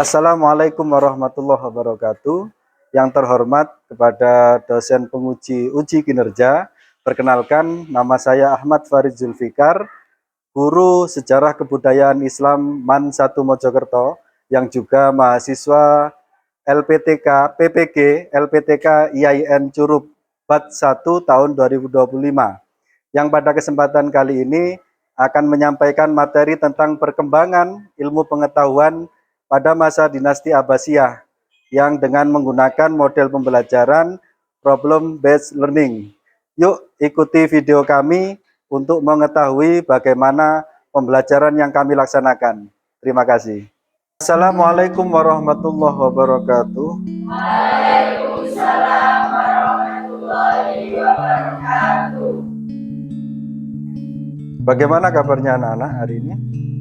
Assalamualaikum warahmatullahi wabarakatuh. Yang terhormat kepada dosen penguji uji kinerja, perkenalkan nama saya Ahmad Farid Zulfikar, guru Sejarah Kebudayaan Islam MAN 1 Mojokerto, yang juga mahasiswa LPTK PPG LPTK IAIN Curup BAT 1 tahun 2025, yang pada kesempatan kali ini akan menyampaikan materi tentang perkembangan ilmu pengetahuan pada masa dinasti Abbasiyah yang dengan menggunakan model pembelajaran problem based learning. Yuk ikuti video kami untuk mengetahui bagaimana pembelajaran yang kami laksanakan. Terima kasih. Assalamualaikum warahmatullahi wabarakatuh. Waalaikumsalam warahmatullahi wabarakatuh. Bagaimana kabarnya anak-anak hari ini?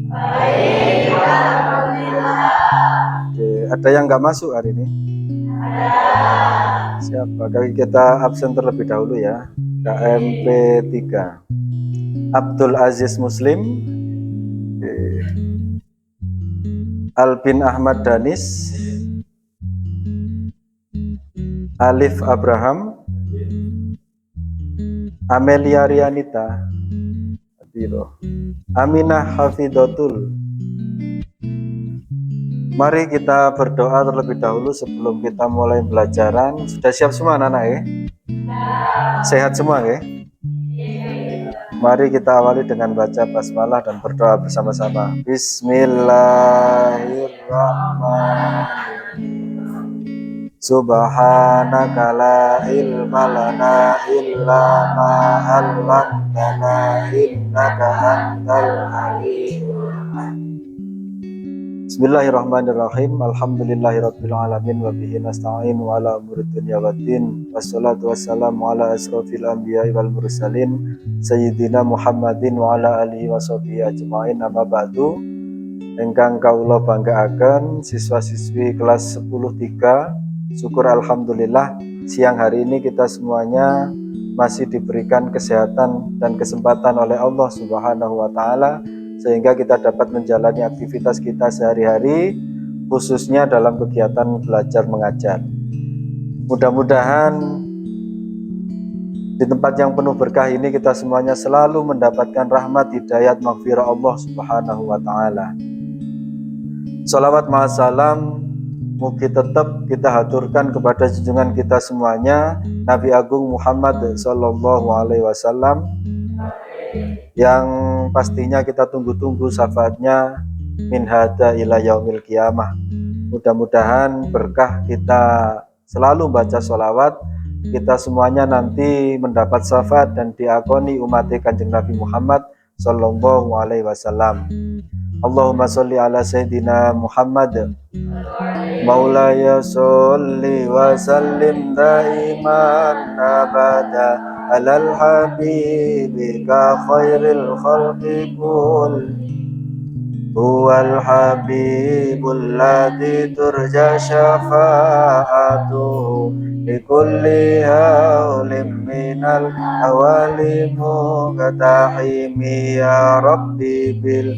Baik, alhamdulillah. Oke, ada yang nggak masuk hari ini? Ada. Siapa? Kita absen terlebih dahulu ya. KMP 3. Abdul Aziz Muslim. Oke. Albin Ahmad Danis. Alif Abraham. Amelia Rianita. Aminah Hafidotul. Mari kita berdoa terlebih dahulu sebelum kita mulai pembelajaran. Sudah siap semua anak-anak ya? Sehat semua ya? Mari kita awali dengan baca basmalah dan berdoa bersama-sama. Bismillahirrahmanirrahim. Subhanaka la ilma lana illa ma 'allamtana innaka antal alimul hakim. Bismillahirrahmanirrahim. Alhamdulillahirabbil alamin wa bihi nasta'in wa ala umuri dunya waddin. Wassalatu wassalamu ala asrofil anbiya'i wal mursalin sayyidina Muhammadin wa ala alihi washabihi ajmain. Amma ba'du. Ingkang kawula banggaaken siswa-siswi kelas 10-3. Syukur alhamdulillah siang hari ini kita semuanya masih diberikan kesehatan dan kesempatan oleh Allah Subhanahu wa taala sehingga kita dapat menjalani aktivitas kita sehari-hari, khususnya dalam kegiatan belajar mengajar. Mudah-mudahan di tempat yang penuh berkah ini kita semuanya selalu mendapatkan rahmat, hidayat, maghfirah Allah Subhanahu wa taala. Sholawat ma'asalam mugi tetap kita haturkan kepada junjungan kita semuanya, Nabi Agung Muhammad Sallallahu Alaihi Wasallam, yang pastinya kita tunggu-tunggu syafaatnya min hada ila yaumil qiyamah. Mudah-mudahan berkah kita selalu baca sholawat, kita semuanya nanti mendapat syafaat dan diakoni umat Kanjeng Nabi Muhammad Sallallahu Alaihi Wasallam. Allahumma sholli ala Sayyidina Muhammad Maulaya sholli wa sallim daiman abada alal habibika khairil khalqi kul huwal habibul ladzi turja syafa'atuhu likulli haulim minal awali muqtahimi ya rabbi bil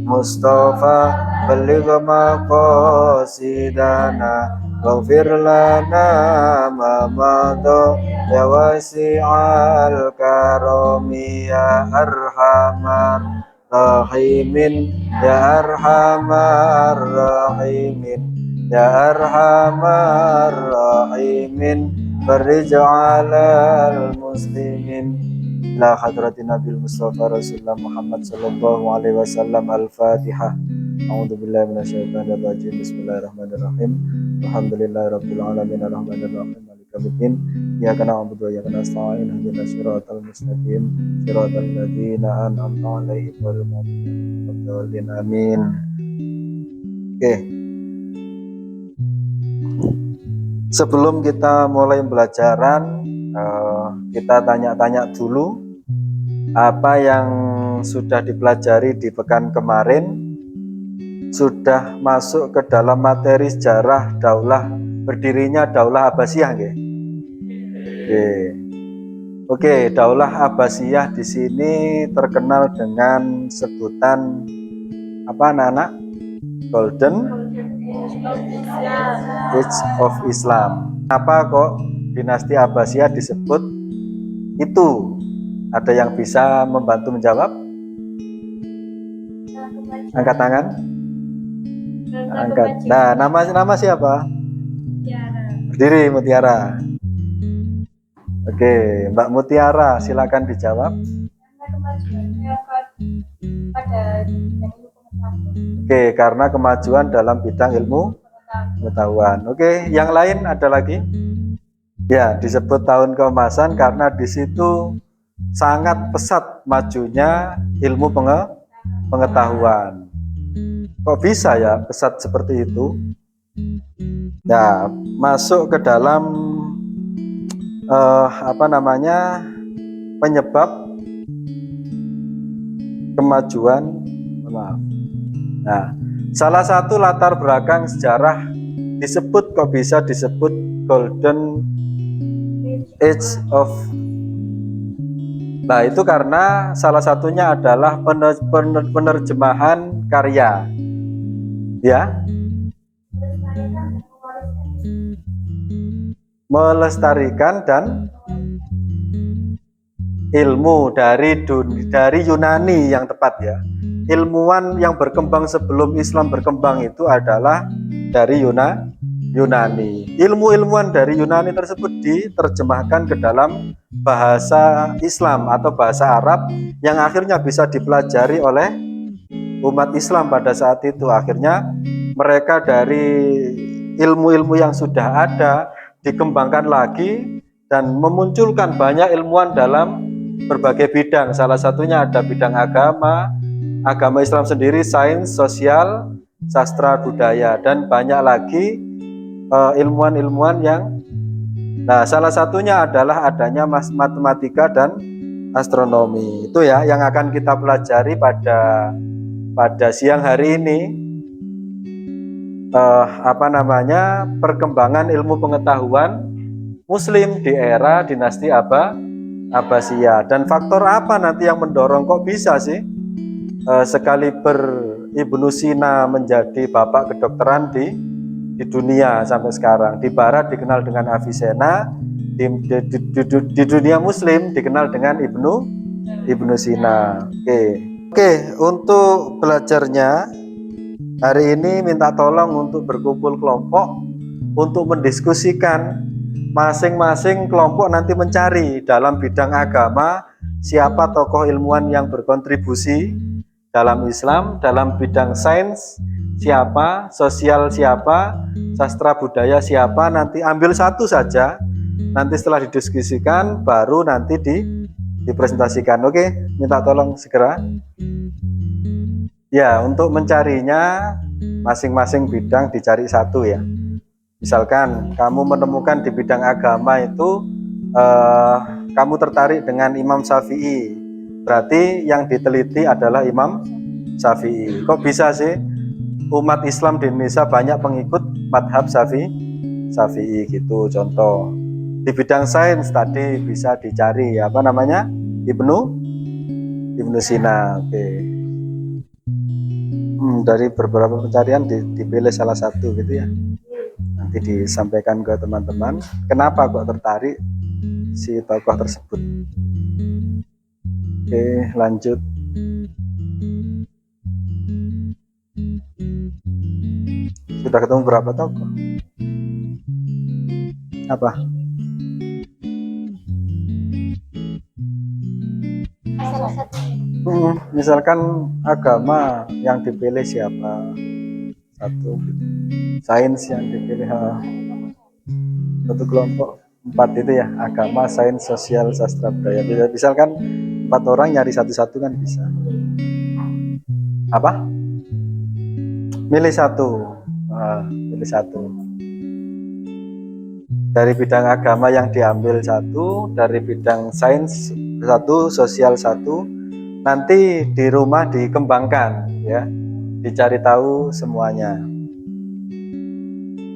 Mustafa baligh maqasidana waghfir lana ma madha ya wasi'al karami ya arhamar rahimin ya arhamar rahimin ya arhamar rahimin farij 'alal muslimin la hadratin Nabil Mustafa Rasulullah Muhammad sallallahu alaihi wasallam. Al-Fatihah. A'udzubillahi minasyaitonir rajim. Bismillahirrahmanirrahim. Alhamdulillahirabbil alamin arrahmanir rahim maliki yaumiddin. Iyyaka na'budu wa iyyaka nasta'in. Ihdinas siratal mustaqim. Siratal ladzina an'amta 'alaihim ghairil maghdubi 'alaihim waladdallin. Amin. Oke. Sebelum kita mulai pembelajaran, kita tanya-tanya dulu apa yang sudah dipelajari di pekan kemarin. Sudah masuk ke dalam materi sejarah berdirinya Daulah Abbasiyah nggih? Oke, Daulah Abbasiyah di sini terkenal dengan sebutan apa anak-anak? Golden Age of Islam. Apa kok dinasti Abbasiyah disebut itu? Ada yang bisa membantu menjawab? Angkat tangan. Angkat. Nah, nama siapa? Berdiri, Mutiara. Oke, Mbak Mutiara, silakan dijawab. Oke, karena kemajuan dalam bidang ilmu pengetahuan. Oke, yang lain ada lagi? Ya, disebut tahun keemasan karena di situ sangat pesat majunya ilmu pengetahuan. Kok bisa ya pesat seperti itu? Nah, masuk ke dalam penyebab kemajuan. Nah, salah satu latar belakang sejarah kok bisa disebut Golden Age of. Nah, itu karena salah satunya adalah penerjemahan karya, ya, melestarikan dan ilmu dari Yunani yang tepat ya. Ilmuwan yang berkembang sebelum Islam berkembang itu adalah dari Yunani. Ilmuwan dari Yunani tersebut diterjemahkan ke dalam bahasa Islam atau bahasa Arab yang akhirnya bisa dipelajari oleh umat Islam pada saat itu. Akhirnya mereka dari ilmu-ilmu yang sudah ada dikembangkan lagi dan memunculkan banyak ilmuwan dalam berbagai bidang. Salah satunya ada bidang agama Islam sendiri, sains, sosial, sastra, budaya, dan banyak lagi ilmuwan-ilmuwan yang salah satunya adalah adanya matematika dan astronomi. Itu ya yang akan kita pelajari pada siang hari ini. Perkembangan ilmu pengetahuan Muslim di era dinasti Abbasiyah, dan faktor apa nanti yang mendorong kok bisa sih sekaliber Ibnu Sina menjadi bapak kedokteran di dunia sampai sekarang. Di barat dikenal dengan Avicenna, di dunia Muslim dikenal dengan Ibnu Sina. Oke, untuk belajarnya hari ini minta tolong untuk berkumpul kelompok untuk mendiskusikan. Masing-masing kelompok nanti mencari dalam bidang agama siapa tokoh ilmuwan yang berkontribusi dalam Islam, dalam bidang sains siapa, sosial siapa, sastra budaya siapa. Nanti ambil satu saja, nanti setelah didiskusikan baru nanti dipresentasikan. Oke, minta tolong segera. Ya, untuk mencarinya masing-masing bidang dicari satu ya. Misalkan kamu menemukan di bidang agama itu kamu tertarik dengan Imam Syafi'i, berarti yang diteliti adalah Imam Syafi'i. Kok bisa sih umat Islam di Indonesia banyak pengikut madhab Syafi'i gitu? Contoh di bidang sains tadi bisa dicari Ibnu Sina. Oke. Dari beberapa pencarian dipilih salah satu gitu ya. Nanti disampaikan ke teman-teman kenapa kok tertarik si tokoh tersebut. Oke, lanjut. Sudah ketemu berapa tokoh? Apa? Misalkan agama yang dipilih siapa? Satu. Sains yang dipilih satu kelompok 4 itu ya, agama, sains, sosial, sastra, budaya. Misalkan 4 orang nyari satu-satu kan bisa. Apa? Milih satu. Pilih satu. Dari bidang agama yang diambil satu, dari bidang sains satu, sosial satu. Nanti di rumah dikembangkan ya, dicari tahu semuanya.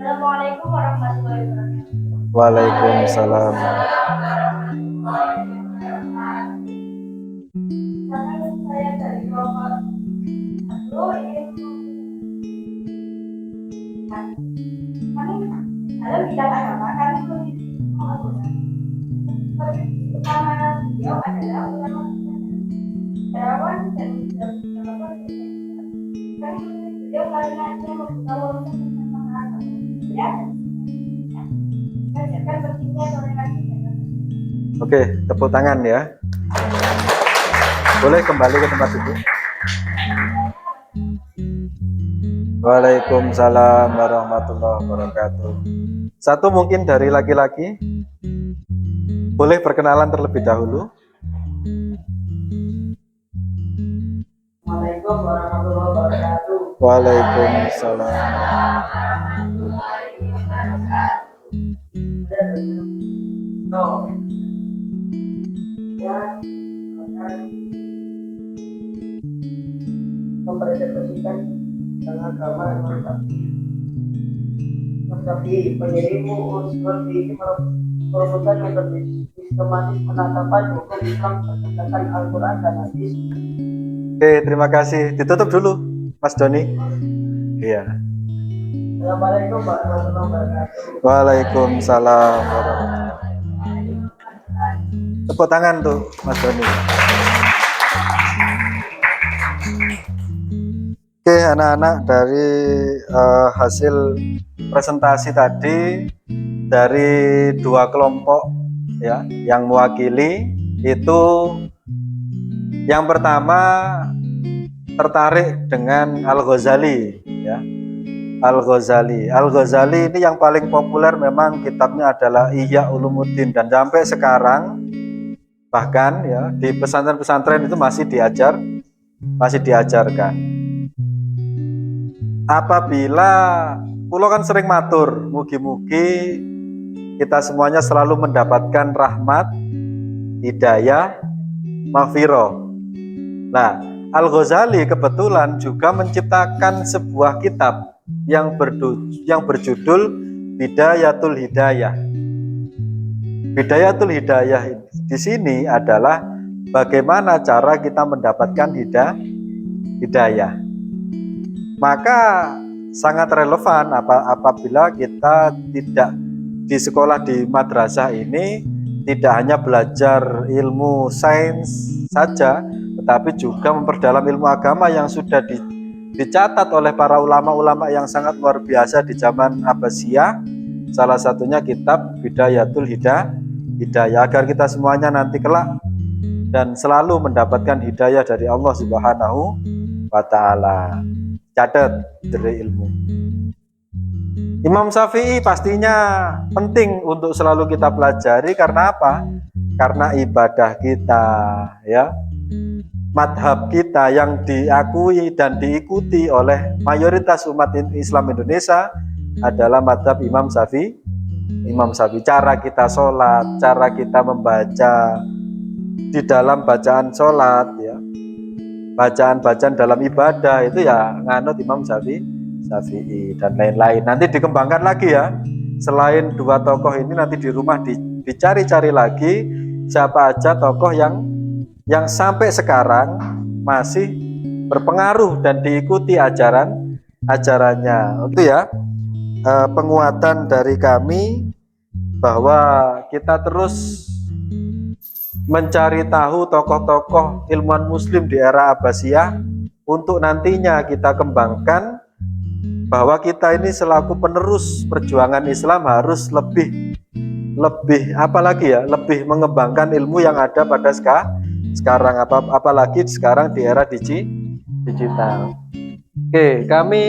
Assalamualaikum warahmatullahi wabarakatuh. Waalaikumsalam. Saya dari Bogor. Aku ingin dalam bidang agama kami memiliki utama beliau adalah ulama sejarawan dan kami beliau karena dia membuka wawasan tentang agama ya mengajarkan pentingnya toleransi dan Oke, tepuk tangan ya. Boleh kembali ke tempat duduk. Waalaikumsalam warahmatullahi wabarakatuh. Satu mungkin dari laki-laki. Boleh perkenalan terlebih dahulu. Assalamualaikum warahmatullahi wabarakatuh. Waalaikumsalam. Mempresentasikan tentang agama tapi pendirimu seperti ini merupakan metode sistematis penatapan hukum Islam berdasarkan Al-Quran dan Hadis. Oke, terima kasih. Ditutup dulu, Mas Doni. Iya. Assalamualaikum warahmatullahi wabarakatuh. Waalaikumsalam warahmatullahi wabarakatuh. Tepuk tangan tuh, Mas Doni. Oke, anak-anak, dari hasil presentasi tadi dari dua kelompok ya yang mewakili itu, yang pertama tertarik dengan Al-Ghazali ya. Al-Ghazali ini yang paling populer, memang kitabnya adalah Ihya Ulumuddin, dan sampai sekarang bahkan ya di pesantren-pesantren itu masih diajarkan. Apabila kulo kan sering matur, mugi-mugi kita semuanya selalu mendapatkan rahmat, hidayah, maghfirah. Nah, Al-Ghazali kebetulan juga menciptakan sebuah kitab yang berjudul Bidayatul Hidayah. Bidayatul Hidayah di sini adalah bagaimana cara kita mendapatkan hidayah. Maka sangat relevan apabila kita tidak di sekolah di madrasah ini tidak hanya belajar ilmu sains saja, tetapi juga memperdalam ilmu agama yang sudah dicatat oleh para ulama-ulama yang sangat luar biasa di zaman Abbasiyah. Salah satunya kitab Bidayatul Hidayah, agar kita semuanya nanti kelak dan selalu mendapatkan hidayah dari Allah Subhanahu wa Ta'ala. Catat dari ilmu. Imam Syafi'i pastinya penting untuk selalu kita pelajari. Karena apa? Karena ibadah kita ya, madhab kita yang diakui dan diikuti oleh mayoritas umat Islam Indonesia adalah madhab Imam Syafi'i. Cara kita sholat, cara kita membaca di dalam bacaan sholat ya, bacaan-bacaan dalam ibadah itu ya nganut Imam Syafi'i dan lain-lain. Nanti dikembangkan lagi ya. Selain dua tokoh ini, nanti di rumah dicari-cari lagi siapa aja tokoh yang sampai sekarang masih berpengaruh dan diikuti ajarannya. Itu ya penguatan dari kami bahwa kita terus mencari tahu tokoh-tokoh ilmuwan muslim di era Abbasiyah untuk nantinya kita kembangkan, bahwa kita ini selaku penerus perjuangan Islam harus lebih apalagi ya, lebih mengembangkan ilmu yang ada pada sekarang, apalagi sekarang di era digital. Oke, kami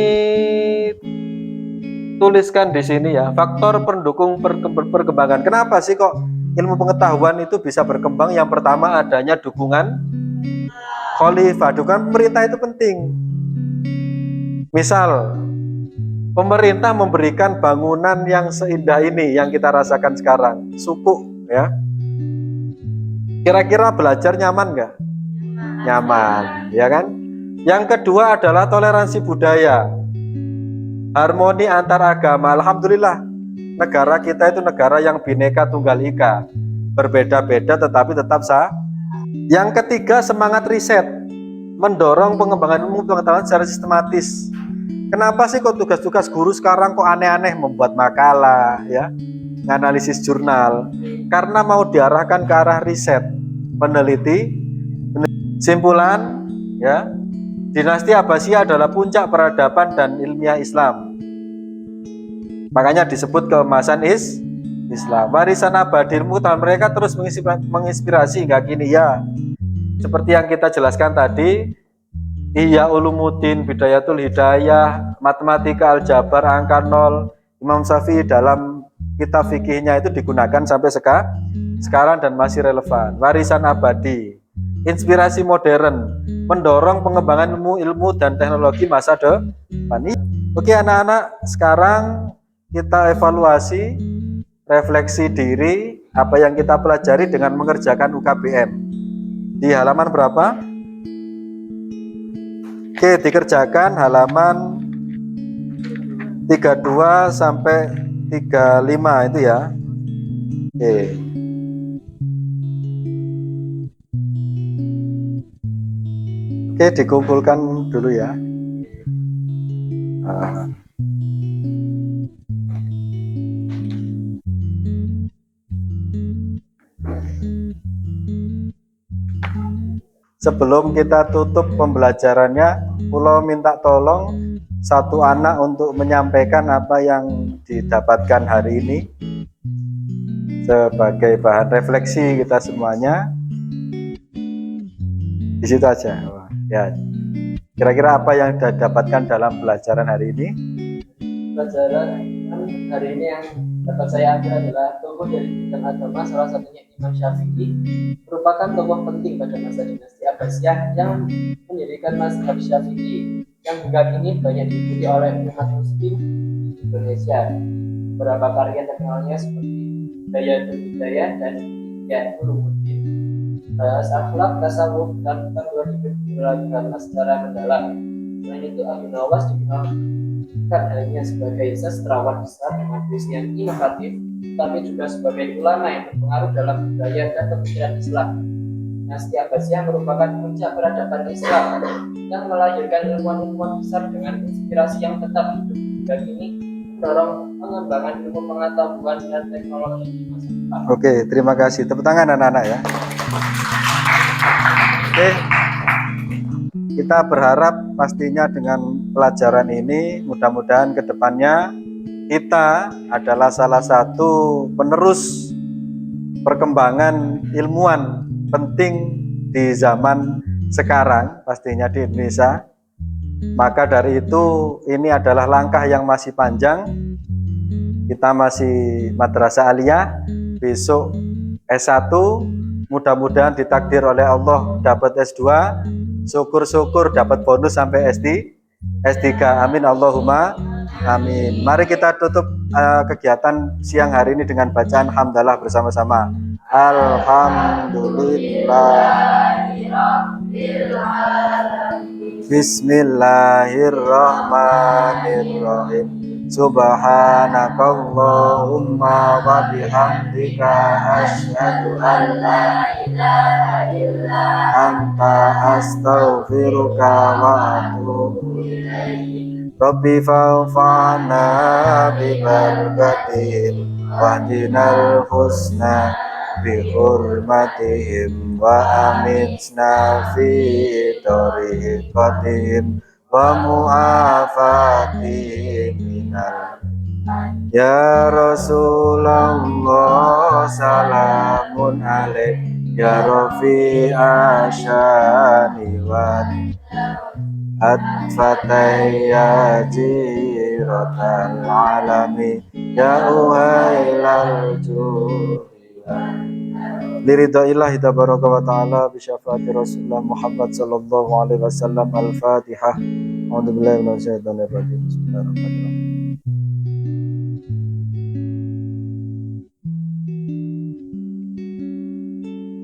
tuliskan di sini ya, faktor pendukung perkembangan. Kenapa sih kok ilmu pengetahuan itu bisa berkembang? Yang pertama, adanya dukungan khalifah. Dukungan pemerintah itu penting. Misal pemerintah memberikan bangunan yang seindah ini yang kita rasakan sekarang, sukuk ya. Kira-kira belajar nyaman nggak? Nyaman, ya kan? Yang kedua adalah toleransi budaya, harmoni antar agama. Alhamdulillah negara kita itu negara yang Bhinneka Tunggal Ika, berbeda-beda tetapi tetap sah. Yang ketiga, semangat riset, mendorong pengembangan ilmu pengetahuan secara sistematis. Kenapa sih kok tugas-tugas guru sekarang kok aneh-aneh, membuat makalah ya, analisis jurnal? Karena mau diarahkan ke arah riset, peneliti. Simpulan ya, dinasti Abbasiyah adalah puncak peradaban dan ilmiah Islam. Makanya disebut keemasan Islam. Warisan abadi ilmu tahun mereka terus menginspirasi hingga kini ya. Seperti yang kita jelaskan tadi, Ihya Ulumuddin, Bidayatul Hidayah, Matematika, Aljabar, Angka Nol, Imam Syafi'i dalam kitab fikihnya itu digunakan sampai sekarang dan masih relevan. Warisan abadi, inspirasi modern, mendorong pengembangan ilmu dan teknologi masa depan. Oke anak-anak, sekarang kita evaluasi, refleksi diri apa yang kita pelajari dengan mengerjakan UKBM. Di halaman berapa? Oke, dikerjakan halaman 32 sampai 35 itu ya. Oke. Oke, dikumpulkan dulu ya. Sebelum kita tutup pembelajarannya, Pulau minta tolong satu anak untuk menyampaikan apa yang didapatkan hari ini sebagai bahan refleksi kita semuanya. Di situ aja. Ya. Kira-kira apa yang didapatkan dalam pelajaran hari ini? Pelajaran hari ini yang dapat saya ambil adalah tokoh dari bidang agama, salah satunya Imam Syafi'i, merupakan tokoh penting pada masa dinasti Abbasiyah yang mendirikan mazhab Syafi'i yang hingga kini banyak diikuti oleh umat muslim di Indonesia. Beberapa karya terkenalnya seperti Bidayatul Hidayah dan Ihya Ulumuddin. Akhlak, tasawuf, dan panduan hidup beragama secara mendalam. Selain itu, Abu Nawas dikenal bukan hanya sebagai sastrawan besar dengan visi yang inovatif, tapi juga sebagai ulama yang berpengaruh dalam budaya dan pemikiran Islam. Dinasti Abbasiyah merupakan puncak peradaban Islam yang melahirkan ilmuwan-ilmuwan besar dengan inspirasi yang tetap hidup hingga kini, mendorong pengembangan ilmu pengetahuan dan teknologi di masa depan. Oke, terima kasih. Tepuk tangan anak-anak ya. Oke, kita berharap pastinya dengan pelajaran ini mudah-mudahan ke depannya kita adalah salah satu penerus perkembangan ilmuwan penting di zaman sekarang pastinya di Indonesia. Maka dari itu ini adalah langkah yang masih panjang. Kita masih madrasah aliyah, besok S1, mudah-mudahan ditakdir oleh Allah dapat S2, syukur-syukur dapat bonus sampai S3. Amin Allahumma amin. Mari kita tutup kegiatan siang hari ini dengan bacaan hamdalah bersama-sama. Alhamdulillah. Bismillahirrahmanirrahim. Subhanakallahumma wa bihamdika asyhadu an la ilaha illa anta astaghfiruka wa atubu ilaik. Rabbi fa'fa'na bi barakatihim wahdinal husna bi hurmatihim wa aminsna fi tariqatihim wa mu'afatihim minal. Ya Rasulullah salamun alaik ya Rafi'a syani wa At-Fatay ya jiratal alami ya uhailal liridaillahi tabaraka wa ta'ala bisyafaati Rasulullah Muhammad sallallahu alaihi wasallam. Al-Fatihah. A'udzubillahi minasyaitonir rajim. Bismillahirrahmanirrahim.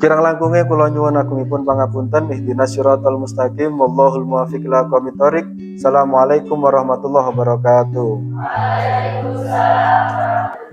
Kirang langkungnya kula nyuwun agungipun pangapunten. Ihdinas siratal mustaqim wallahul muwaffiq ila aqwamit thoriq. Assalamualaikum warahmatullahi wabarakatuh. Waalaikumsalam.